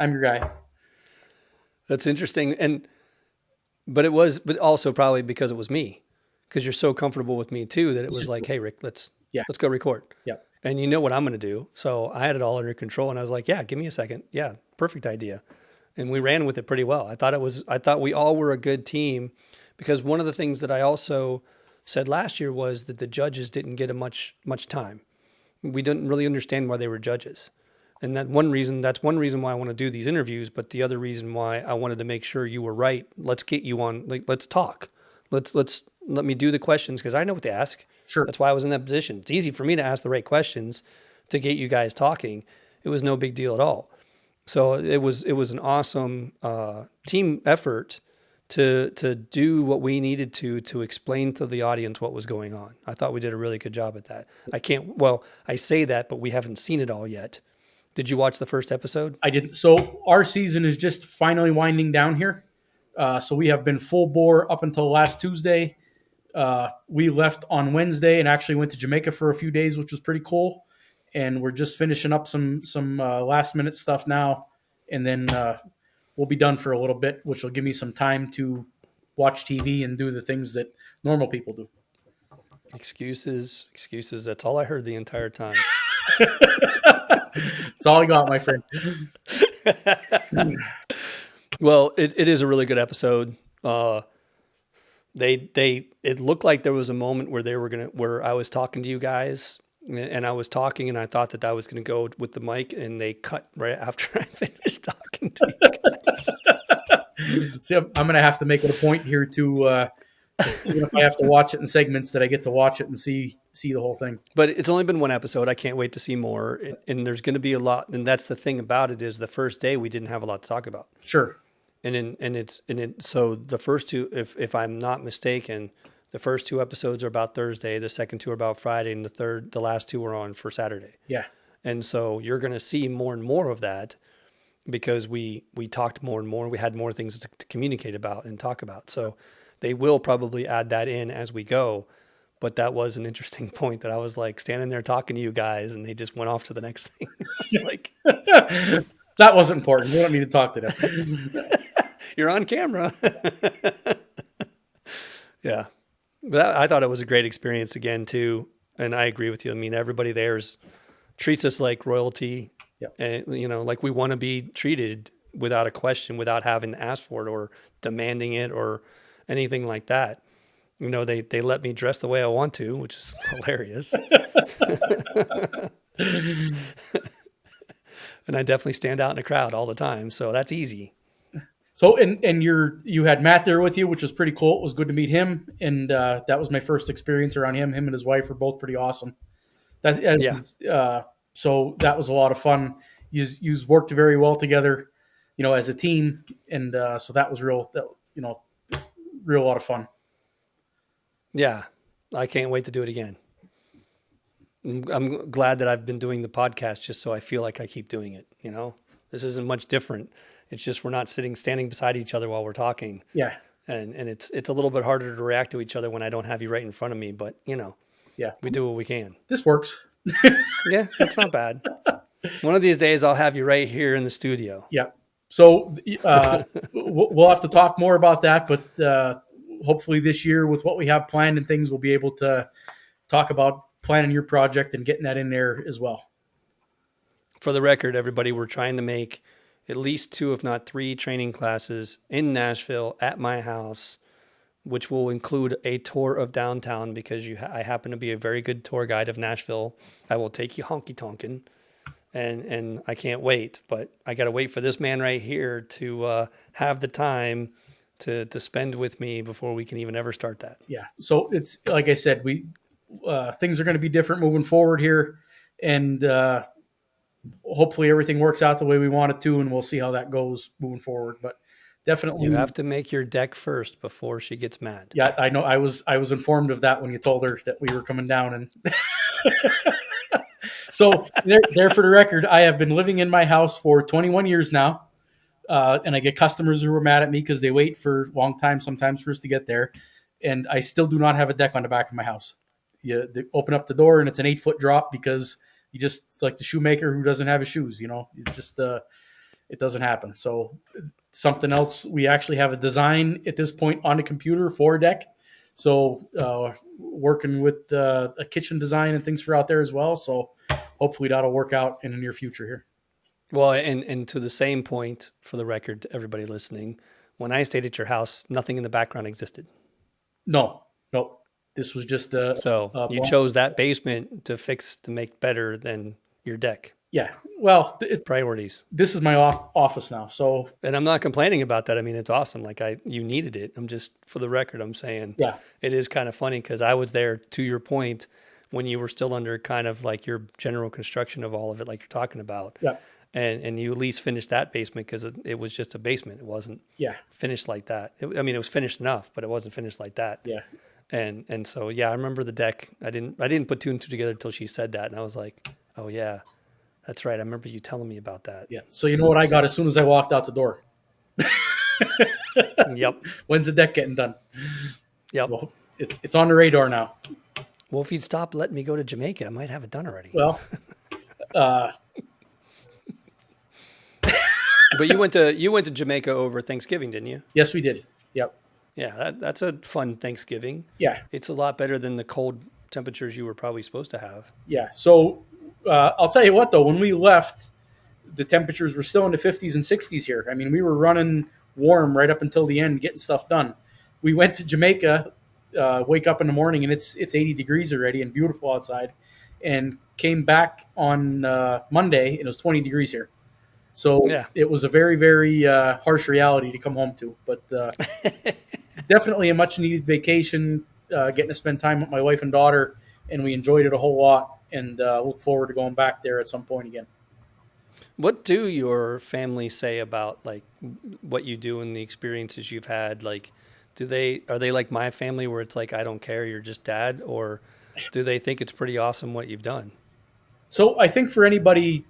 I'm your guy. That's interesting. But also probably because it was me, because you're so comfortable with me too, that it was like, hey, Rick, let's go record. Yeah. And you know what I'm going to do. So I had it all under control and I was like, yeah, give me a second. Yeah. Perfect idea. And we ran with it pretty well. I thought we all were a good team, because one of the things that I also said last year was that the judges didn't get much time. We didn't really understand why they were judges. And that's one reason why I want to do these interviews. But the other reason why I wanted to make sure you were right, let's get you on, like, let's talk. Let me do the questions because I know what to ask. Sure. That's why I was in that position. It's easy for me to ask the right questions to get you guys talking. It was no big deal at all. So it was an awesome team effort to do what we needed to explain to the audience what was going on. I thought we did a really good job at that. I say that, but we haven't seen it all yet. Did you watch the first episode? I didn't. So our season is just finally winding down here. So we have been full bore up until last Tuesday. We left on Wednesday and actually went to Jamaica for a few days, which was pretty cool. And we're just finishing up some last minute stuff now, and then we'll be done for a little bit, which will give me some time to watch TV and do the things that normal people do. Excuses. That's all I heard the entire time. That's all I got, my friend. Well, it is a really good episode. It looked like there was a moment where I was talking to you guys, and I was talking, and I thought that was going to go with the mic, and they cut right after I finished talking to you guys. See, I'm going to have to make it a point here to even if I have to watch it in segments, that I get to watch it and see the whole thing. But it's only been one episode. I can't wait to see more, and there's going to be a lot. And that's the thing about it is the first day we didn't have a lot to talk about. Sure. So the first two, if I'm not mistaken, the first two episodes are about Thursday, the second two are about Friday, and the last two are on for Saturday. Yeah. And so you're going to see more and more of that because we talked more and more. We had more things to communicate about and talk about. So they will probably add that in as we go. But that was an interesting point that I was like standing there talking to you guys, and they just went off to the next thing. I was like, that wasn't important. We don't need to talk to them. You're on camera. Yeah. But I thought it was a great experience again, too. And I agree with you. I mean, everybody there treats us like royalty. Yeah. And, like we want to be treated without a question, without having to ask for it or demanding it or anything like that. They let me dress the way I want to, which is hilarious. And I definitely stand out in a crowd all the time. So that's easy. So, and you had Matt there with you, which was pretty cool. It was good to meet him. And that was my first experience around him. Him and his wife were both pretty awesome. So that was a lot of fun. You worked very well together, as a team. And so that was real lot of fun. Yeah, I can't wait to do it again. I'm glad that I've been doing the podcast just so I feel like I keep doing it. This isn't much different. It's just we're not standing beside each other while we're talking. Yeah. And it's a little bit harder to react to each other when I don't have you right in front of me. But, yeah, we do what we can. This works. Yeah, that's not bad. One of these days I'll have you right here in the studio. Yeah. So we'll have to talk more about that. But hopefully this year with what we have planned and things, we'll be able to talk about planning your project and getting that in there as well. For the record, everybody, we're trying to make at least 2, if not 3 training classes in Nashville at my house, which will include a tour of downtown because I happen to be a very good tour guide of Nashville. I will take you honky tonkin', and I can't wait. But I got to wait for this man right here to have the time to spend with me before we can even ever start that. Yeah. So it's like I said, things are going to be different moving forward here, and hopefully everything works out the way we want it to, and we'll see how that goes moving forward. But definitely, you have to make your deck first before she gets mad. Yeah, I know. I was informed of that when you told her that we were coming down, and so there for the record, I have been living in my house for 21 years now, and I get customers who are mad at me because they wait for a long time sometimes for us to get there, and I still do not have a deck on the back of my house. They open up the door and it's an 8-foot drop because it's like the shoemaker who doesn't have his shoes. It just it doesn't happen. So something else, we actually have a design at this point on the computer for a deck. So working with a kitchen design and things for out there as well. So hopefully that'll work out in the near future here. Well, and to the same point, for the record, to everybody listening, when I stayed at your house, nothing in the background existed. No. This was just So you chose that basement to make better than your deck. yeah. Well, Priorities. this is my office now, so And I'm not complaining about that. I mean, it's awesome. Like you needed it. I'm just, for the record, I'm saying yeah, it is kind of funny because I was there, to your point, when you were still under kind of like your general construction of all of it, like you're talking about. yeah, And you at least finished that basement because it was just a basement. It wasn't yeah, finished like that. I mean, it was finished enough, but it wasn't finished like that. yeah. And so yeah, I remember the deck. I didn't put two and two together until she said that, and I was like, oh yeah, that's right. I remember you telling me about that. Yeah. So you know what I got as soon as I walked out the door? Yep. When's the deck getting done? Yep. Well, it's on the radar now. Well, if you'd stop letting me go to Jamaica, I might have it done already. Well, But you went to Jamaica over Thanksgiving, didn't you? yes, we did. Yep. Yeah, that's a fun Thanksgiving. Yeah. It's a lot better than the cold temperatures you were probably supposed to have. Yeah. So I'll tell you what, though, when we left, the temperatures were still in the 50s and 60s here. I mean, we were running warm right up until the end, getting stuff done. We went to Jamaica, wake up in the morning, and it's 80 degrees already and beautiful outside, and came back on Monday, and it was 20 degrees here. So Yeah. it was a very, very harsh reality to come home to. But definitely a much-needed vacation, getting to spend time with my wife and daughter, and we enjoyed it a whole lot, and look forward to going back there at some point again. What do your family say about like what you do and the experiences you've had? Like, are they like my family where it's like, I don't care, you're just dad, or do they think it's pretty awesome what you've done? So I think for anybody,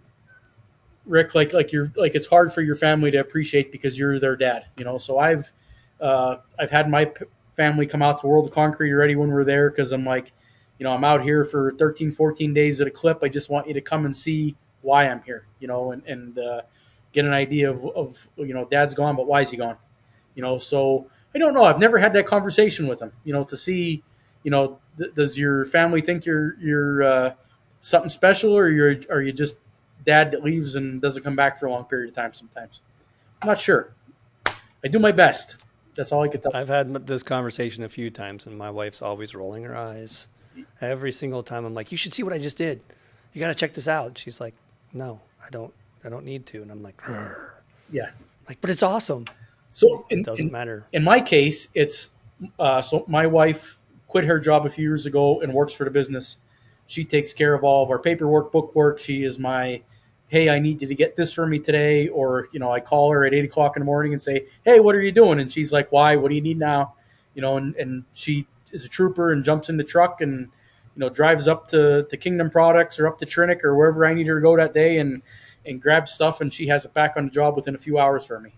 Rick, like you're like it's hard for your family to appreciate because you're their dad, you know. So I've had my family come out to World of Concrete already when we're there because I'm like, you know, I'm out here for 13, 14 days at a clip. I just want you to come and see why I'm here, you know, and get an idea of you know, dad's gone, but why is he gone? You know, so I don't know. I've never had that conversation with him, you know, to see, you know, does your family think you're something special, or are you just dad that leaves and doesn't come back for a long period of time sometimes? I'm not sure. I do my best. That's all I could tell. I've had this conversation a few times, and my wife's always rolling her eyes. Every single time I'm like, you should see what I just did. You got to check this out. She's like, no, I don't need to. And I'm like, "Rrr." Yeah. Like, but it's awesome. So It doesn't matter. In my case, it's so my wife quit her job a few years ago and works for the business. She takes care of all of our paperwork, bookwork. She is my, hey, I need you to get this for me today. Or, you know, I call her at 8 o'clock in the morning and say, hey, what are you doing? And she's like, why? What do you need now? You know, and she is a trooper and jumps in the truck and, you know, drives up to Kingdom Products or up to Trinick or wherever I need her to go that day and grabs stuff, and she has it back on the job within a few hours for me.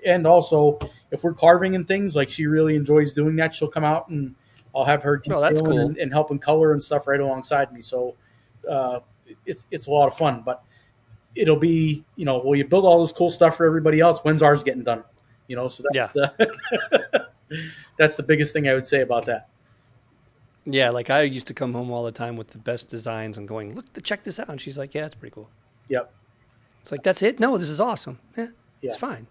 And also, if we're carving and things, like she really enjoys doing that, she'll come out and I'll have her that's cool. and helping color and stuff right alongside me. So it's a lot of fun, but it'll be, you know, well, you build all this cool stuff for everybody else. When's ours getting done? You know, so that's, that's the biggest thing I would say about that. Yeah, like I used to come home all the time with the best designs and going, look, check this out. And she's like, yeah, it's pretty cool. Yep. It's like, that's it? No, this is awesome. Yeah, Yeah. it's fine.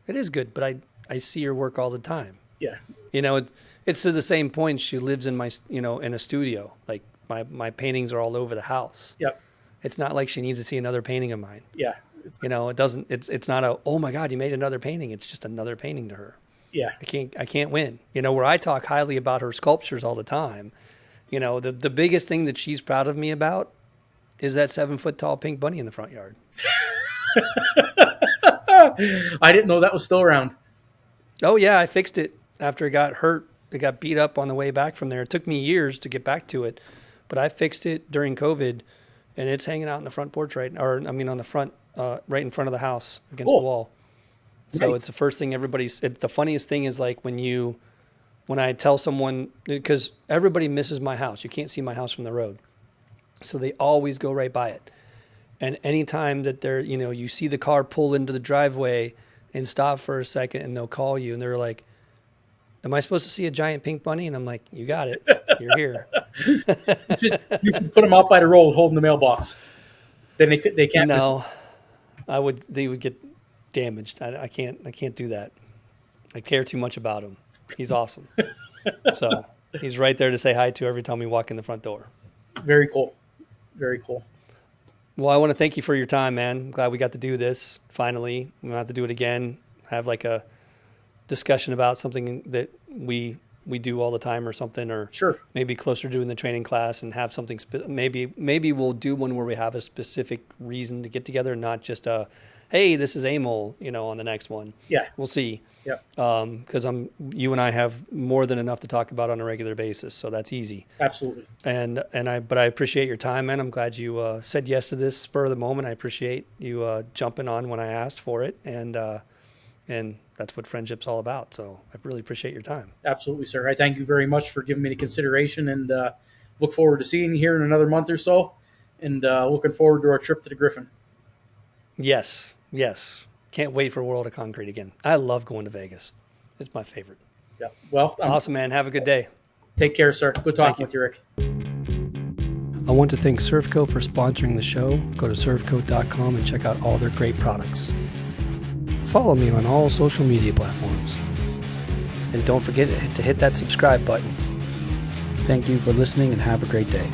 It is good, but I see your work all the time. Yeah. You know, it's to the same point. She lives in in a studio. Like my paintings are all over the house. Yep. It's not like she needs to see another painting of mine. Yeah. You know, it doesn't. It's not a, oh my God, you made another painting. It's just another painting to her. Yeah. I can't win. You know, where I talk highly about her sculptures all the time. You know, the biggest thing that she's proud of me about is that 7-foot tall pink bunny in the front yard. I didn't know that was still around. Oh yeah, I fixed it after it got hurt. It got beat up on the way back from there. It took me years to get back to it, but I fixed it during COVID, and it's hanging out in the front porch on the front, right in front of the house against the wall. So Right. it's the first thing the funniest thing is like when I tell someone, because everybody misses my house. You can't see my house from the road. So they always go right by it. And anytime that you see the car pull into the driveway and stop for a second and they'll call you and they're like, am I supposed to see a giant pink bunny? And I'm like, you got it. You're here. You should put them out by the road holding the mailbox. Then they can't miss No, they would get damaged. I can't do that. I care too much about him. He's awesome. So He's right there to say hi to every time we walk in the front door. Very cool. Very cool. Well, I want to thank you for your time, man. I'm glad we got to do this finally. We'll have to do it again. Have like a discussion about something that we do all the time or something, or Sure. maybe closer to doing the training class and have something. Maybe we'll do one where we have a specific reason to get together, not just a, hey, this is Emil, on the next one. Yeah. We'll see. Yeah. Because you and I have more than enough to talk about on a regular basis, so that's easy. Absolutely. But I appreciate your time, man. I'm glad you said yes to this spur of the moment. I appreciate you jumping on when I asked for it, and that's what friendship's all about. So I really appreciate your time. Absolutely, sir. I thank you very much for giving me the consideration, and look forward to seeing you here in another month or so, and looking forward to our trip to the Griffin. Yes. Can't wait for World of Concrete again. I love going to Vegas. It's my favorite. Yeah. Well, awesome, man. Have a good day. Take care, sir. Good talking with you, Rick. I want to thank Surfco for sponsoring the show. Go to surfco.com and check out all their great products. Follow me on all social media platforms. And don't forget to hit that subscribe button. Thank you for listening and have a great day.